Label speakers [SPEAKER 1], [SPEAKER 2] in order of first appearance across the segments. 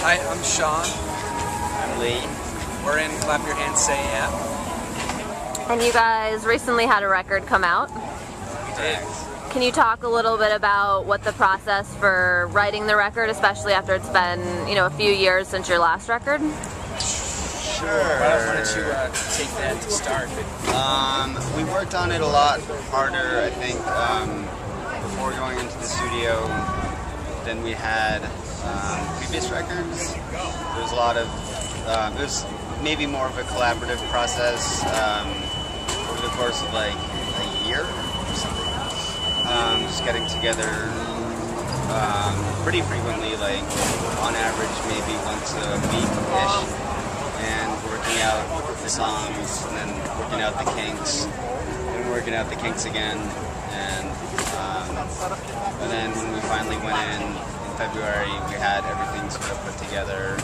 [SPEAKER 1] Hi, I'm Sean.
[SPEAKER 2] I'm Lee.
[SPEAKER 1] We're in Clap Your Hands, Say Yeah.
[SPEAKER 3] And you guys recently had a record come out.
[SPEAKER 1] We did.
[SPEAKER 3] Can you talk a little bit about what the process for writing the record, especially after it's been, a few years since your last record?
[SPEAKER 2] Sure.
[SPEAKER 1] Why don't you take that to start?
[SPEAKER 2] We worked on it a lot harder, I think, before going into the studio than we had previous records. There was a lot of, it was maybe more of a collaborative process over the course of like a year or something. Just getting together pretty frequently, like on average maybe once a week-ish, and working out the songs, and then working out the kinks, and working out the kinks again, and then when we finally went in February, we had everything sort of put together.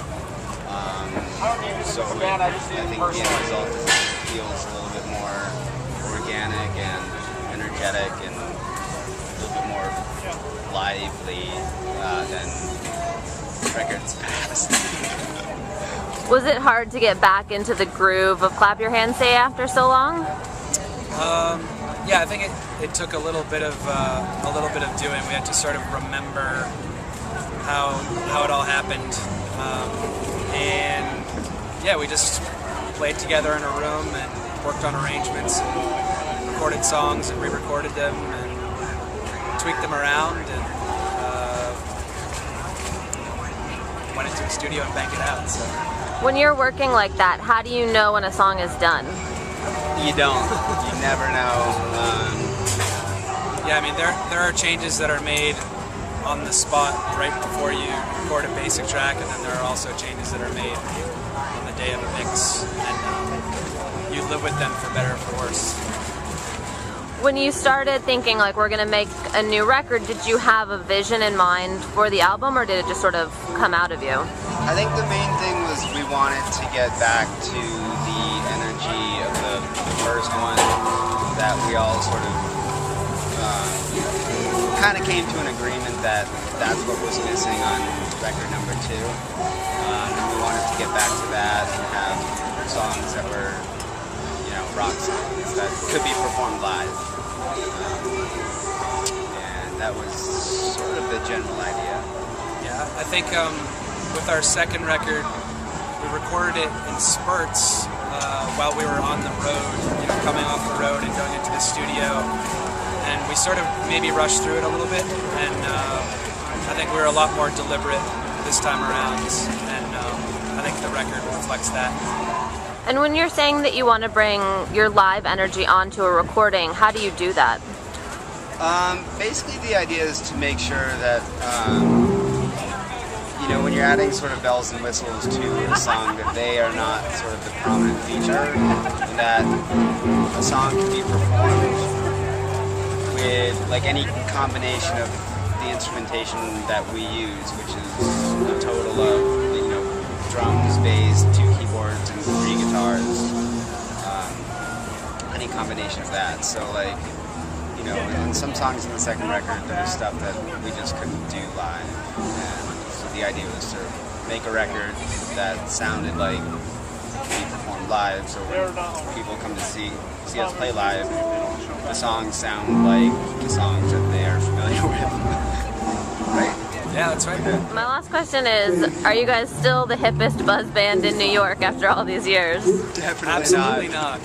[SPEAKER 2] So I think the end result feels a little bit more organic and energetic and a little bit more lively than records past.
[SPEAKER 3] Was it hard to get back into the groove of Clap Your Hands Say after so long?
[SPEAKER 1] Yeah, I think it took a little bit of doing. We had to sort of remember how it all happened, and yeah, we just played together in a room and worked on arrangements and recorded songs and re-recorded them and tweaked them around and went into the studio and banged it out. So.
[SPEAKER 3] When you're working like that, how do you know when a song is done?
[SPEAKER 2] You don't. You never know.
[SPEAKER 1] Yeah, I mean, there are changes that are made on the spot right before you record a basic track, and then there are also changes that are made on the day of a mix, and you live with them for better or for worse.
[SPEAKER 3] When you started thinking like we're going to make a new record, did you have a vision in mind for the album, or did it just sort of come out of you?
[SPEAKER 2] I think the main thing was we wanted to get back to the energy of the first one that we all sort of kind of came to an agreement that that's what was missing on record number 2. And we wanted to get back to that and have songs that were, rock songs that could be performed live. And that was sort of the general idea.
[SPEAKER 1] Yeah, I think with our second record, we recorded it in spurts while we were on the road, coming off the road and going into the studio. And we sort of maybe rushed through it a little bit, and I think we were a lot more deliberate this time around, and I think the record reflects that.
[SPEAKER 3] And when you're saying that you want to bring your live energy onto a recording, how do you do that?
[SPEAKER 2] Basically the idea is to make sure that, when you're adding sort of bells and whistles to a song, that they are not sort of the prominent feature, and that a song can be performed with like any combination of the instrumentation that we use, which is a total of drums, bass, 2 keyboards, and 3 guitars. Any combination of that. So in some songs in the second record, there was stuff that we just couldn't do live, and so the idea was to make a record that sounded like we performed live. So when people come to see us play live, the songs sound like the songs that they are familiar with. Right?
[SPEAKER 1] Yeah, that's right.
[SPEAKER 3] My last question is, are you guys still the hippest buzz band in New York after all these years?
[SPEAKER 2] Definitely
[SPEAKER 1] Absolutely not.